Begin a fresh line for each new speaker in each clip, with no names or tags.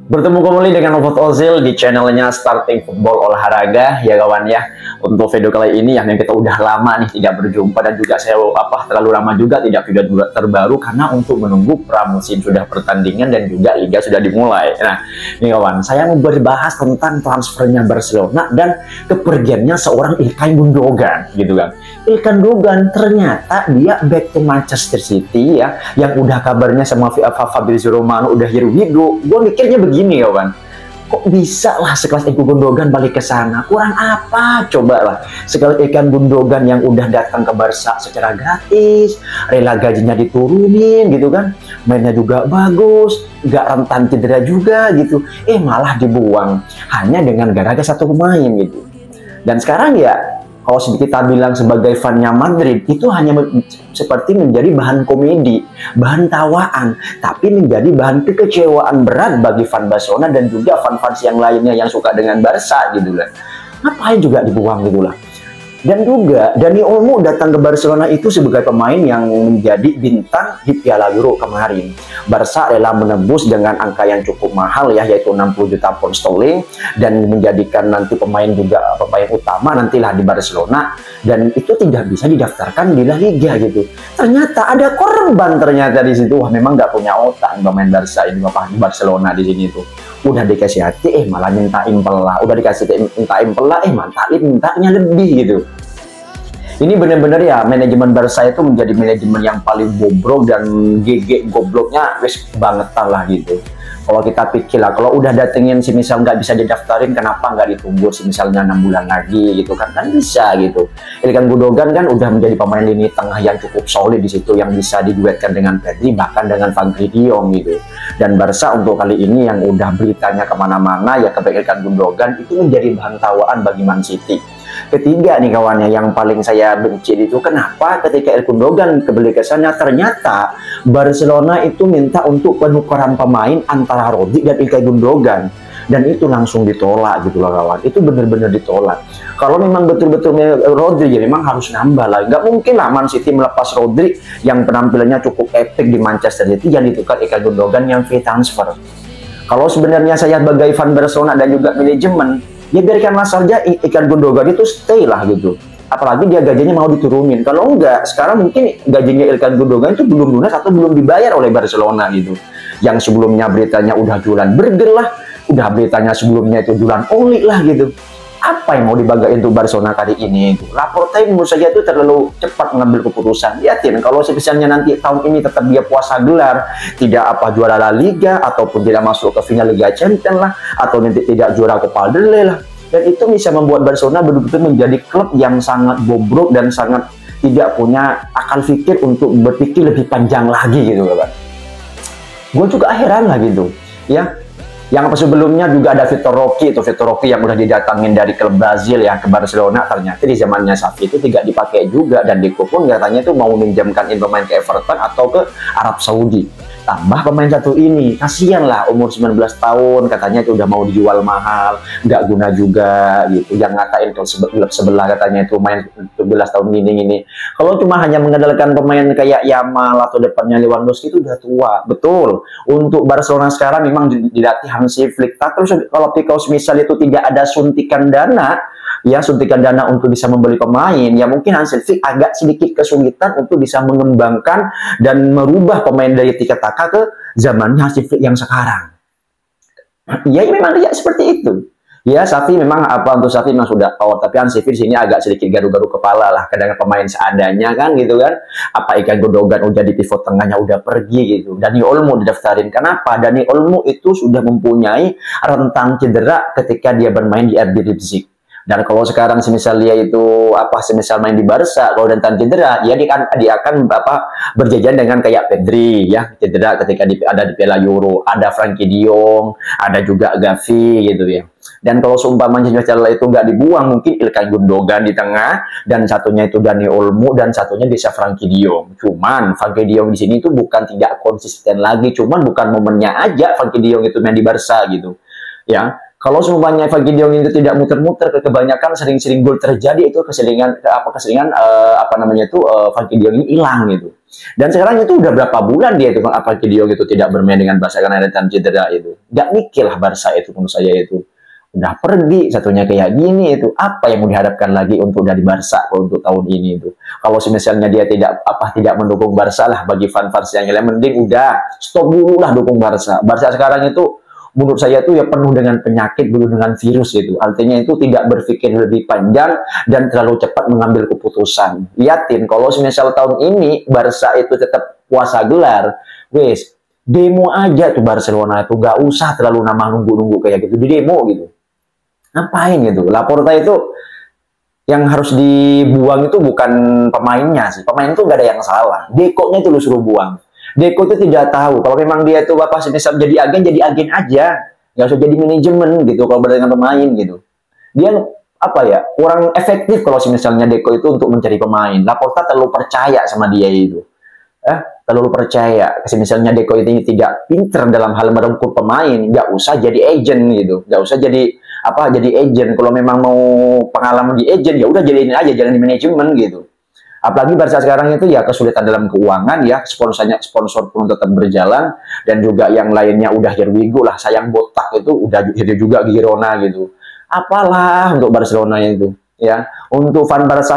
Bertemu kembali dengan Novat Ozil di channelnya Starting Football Olahraga ya kawan ya. Untuk video kali ini yang kita udah lama nih tidak berjumpa, dan juga saya terlalu lama juga tidak video terbaru karena untuk menunggu pramusim sudah pertandingan dan juga liga sudah dimulai. Nah ini kawan, saya mau berbahas tentang transfernya Barcelona dan kepergiannya seorang Ilkay Gundogan gitu kan. Ilkay Gundogan ternyata dia back to Manchester City ya, yang udah kabarnya sama Fabrizio Romano udah here we go. Gue mikirnya begini kawan, kok bisa lah sekelas Ilkay Gundogan balik ke sana? Kurang apa? Coba lah, sekelas Ilkay Gundogan yang udah datang ke Barca secara gratis, rela gajinya diturunin gitu kan, mainnya juga bagus, nggak rentan cedera juga gitu, malah dibuang hanya dengan gara-gara satu pemain gitu. Dan sekarang ya, kalau kita bilang sebagai fannya Madrid, itu hanya seperti menjadi bahan komedi, bahan tawaan, tapi menjadi bahan kekecewaan berat bagi fan Barcelona dan juga fan-fans yang lainnya yang suka dengan Barca gitu lah. Ngapain juga dibuang gitu lah. Dan juga Dani Olmo datang ke Barcelona itu sebagai pemain yang menjadi bintang di Piala Euro kemarin. Barca rela menebus dengan angka yang cukup mahal ya, yaitu 60 juta pound sterling, dan menjadikan nanti pemain utama nantilah di Barcelona, dan itu tidak bisa didaftarkan di La Liga gitu. Ternyata ada korban ternyata di situ. Wah, memang nggak punya otak pemain Barca ini, di Barcelona di sini tuh. Udah dikasih hati, malah minta impela. Udah dikasih minta impela, mintanya lebih gitu. Ini bener-bener ya, manajemen Barca itu menjadi manajemen yang paling bobrok dan GG gobloknya wes bangetan lah gitu. Kalau kita pikir lah, kalau udah datengin semisal nggak bisa didaftarin, kenapa nggak ditunggu semisalnya 6 bulan lagi gitu kan bisa gitu. Ilkay Gundogan kan udah menjadi pemain lini tengah yang cukup solid di situ, yang bisa diduetkan dengan Pedri, bahkan dengan Frenkie de Jong gitu. Dan Barca untuk kali ini yang udah beritanya kemana-mana ya, Ilkay Gundogan itu menjadi bahan tawaan bagi Man City. Ketiga nih kawannya, yang paling saya benci itu kenapa ketika Ilkay Gundogan kembali ke sana, ternyata Barcelona itu minta untuk penukaran pemain antara Rodri dan Ilkay Gundogan, dan itu langsung ditolak gitu loh kawan. Itu bener-bener ditolak. Kalau memang betul-betul Rodri ya memang harus nambah lah. Nggak mungkin lah Man City melepas Rodri yang penampilannya cukup epic di Manchester City yang ditukar Ilkay Gundogan yang free transfer. Kalau sebenarnya saya sebagai fan Barcelona dan juga manajemen, ya biarkanlah saja Ilkay Gundogan itu stay lah gitu. Apalagi dia gajinya mau diturunin. Kalau enggak, sekarang mungkin gajinya Ilkay Gundogan itu belum lunas atau belum dibayar oleh Barcelona gitu. Yang sebelumnya beritanya udah jualan burger lah, udah beritanya sebelumnya itu jualan oli lah gitu. Apa yang mau dibanggain untuk Barcelona kali ini itu? Laporta menurut saya itu terlalu cepat mengambil keputusan. Lihatin, kalau misalnya nanti tahun ini tetap dia puasa gelar, tidak juara La Liga, ataupun tidak masuk ke final Liga Champions lah, atau nanti tidak juara Copa del Rey lah, dan itu bisa membuat Barcelona betul-betul menjadi klub yang sangat bobrok dan sangat tidak punya akal pikir untuk berpikir lebih panjang lagi gitu kan. Gue juga heran lah gitu ya. Yang sebelumnya juga ada Vitor Roque yang udah didatangin dari klub Brazil ya ke Barcelona, ternyata di zamannya Xavi itu tidak dipakai juga, dan Deco pun katanya itu mau minjamkan pemain ke Everton atau ke Arab Saudi. Tambah pemain satu ini, kasihan lah, umur 19 tahun, katanya itu udah mau dijual mahal, nggak guna juga gitu. Yang ngatain klub sebelah katanya itu main 17 tahun gini. Kalau cuma hanya mengandalkan pemain kayak Yamal atau depannya Lewandowski itu udah tua, betul. Untuk Barcelona sekarang memang dilatih Hansi Flick. Terus kalau misal itu tidak ada suntikan dana, ya suntikan dana untuk bisa membeli pemain, ya mungkin Hansi Flick agak sedikit kesulitan untuk bisa mengembangkan dan merubah pemain dari Tiki Taka ke zamannya Hansi Flick yang sekarang. Ya memang dia seperti itu. Ya Xavi memang untuk Xavi memang sudah power, tapi Hansi Flick sini agak sedikit garu-garu kepala lah, kadang pemain seadanya kan gitu kan. Ilkay Gundogan udah di pivot tengahnya udah pergi gitu. Dani Olmo didaftarin. Kenapa? Dani Olmo itu sudah mempunyai rentang cedera ketika dia bermain di RB Leipzig. Dan kalau sekarang semisal dia itu semisal main di Barca, kalau rentan cedera, ya dia akan berjajan dengan kayak Pedri ya, cedera ketika ada di Piala Euro, ada Frenkie de Jong, ada juga Gavi gitu ya. Dan kalau seumpamanya cedera itu nggak dibuang, mungkin Ilkay Gundogan di tengah, dan satunya itu Dani Olmo, dan satunya bisa Frenkie de Jong. Cuman Frenkie de Jong di sini itu bukan tidak konsisten lagi, cuman bukan momennya aja Frenkie de Jong itu main di Barca gitu. Ya, Kalau semuanya Eva Gideon itu tidak muter-muter, kebanyakan sering-sering gol terjadi itu keseringan apa namanya itu Eva Gideon ini hilang gitu. Dan sekarang itu udah berapa bulan dia itu Eva Gideon itu tidak bermain dengan Barca karena ada cedera itu. Gak mikir lah Barca itu menurut saya itu. Udah pergi satunya kayak gini itu, apa yang mau diharapkan lagi untuk dari Barca untuk tahun ini itu. Kalau misalnya dia tidak mendukung Barca lah, bagi fans yang lain mending udah stop dulu lah dukung Barca. Barca sekarang itu menurut saya itu ya penuh dengan penyakit, penuh dengan virus itu. Artinya itu tidak berpikir lebih panjang dan terlalu cepat mengambil keputusan. Lihatin kalau misal tahun ini Barca itu tetap puasa gelar, wes demo aja tuh Barcelona itu, gak usah terlalu nama nunggu-nunggu kayak gitu, di demo gitu. Ngapain gitu? Laporta itu yang harus dibuang itu bukan pemainnya sih. Pemain itu gak ada yang salah. Dekonya itu lu suruh buang. Deko itu tidak tahu. Kalau memang dia itu apa misal jadi agen aja. Nggak usah jadi manajemen gitu kalau dengan pemain gitu. Dia apa ya, kurang efektif kalau misalnya Deko itu untuk mencari pemain. Laporta terlalu percaya sama dia itu. Terlalu percaya. Misalnya Deko ini tidak pinter dalam hal merekrut pemain, nggak usah jadi agent gitu. Nggak usah jadi agent. Kalau memang mau pengalaman di agent ya udah jadiin aja, jalan di manajemen gitu. Apalagi Barca sekarang itu ya kesulitan dalam keuangan ya, sponsor pun tetap berjalan, dan juga yang lainnya udah Yerwigo lah, sayang botak itu udah juga Girona gitu. Apalah untuk Barcelona itu ya. Untuk Barca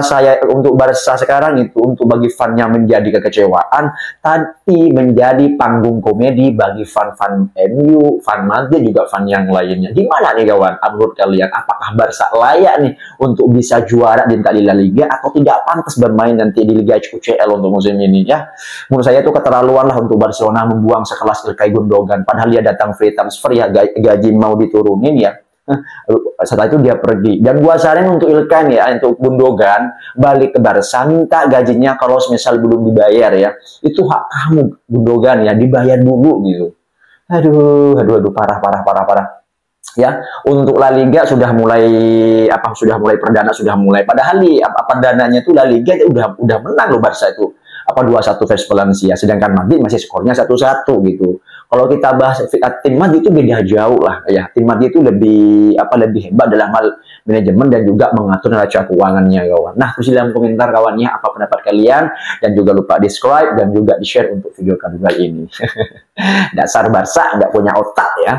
sekarang itu, untuk bagi fannya menjadi kekecewaan, tapi menjadi panggung komedi bagi fan-fan MU, fan Madrid, juga fan yang lainnya. Gimana nih kawan, menurut kalian apakah Barca layak nih untuk bisa juara di La Liga atau tidak pantas bermain nanti di Liga UCL untuk musim ini ya? Menurut saya itu keterlaluan lah untuk Barcelona membuang sekelas Ilkay Gundogan, padahal dia datang free transfer ya, gaji mau diturunin ya. Setelah itu dia pergi, dan gua saranin untuk Ilkay ya, untuk Gundogan balik ke Barca, minta gajinya kalau misal belum dibayar ya, itu hak kamu Gundogan ya, dibayar dulu gitu. Aduh parah ya. Untuk La Liga sudah mulai perdana sudah mulai, padahal perdananya itu La Liga udah menang loh Barca itu 2-1 versus Valencia, sedangkan Madrid masih skornya 1-1 gitu. Kalau kita bahas tim Madrid itu beda jauh lah ya. Tim Madrid itu lebih hebat dalam hal manajemen dan juga mengatur neraca keuangannya kawan. Nah, tulis dalam komentar kawannya apa pendapat kalian, dan juga lupa di subscribe dan juga di share untuk video kali ini. Dasar Barca nggak punya otak ya.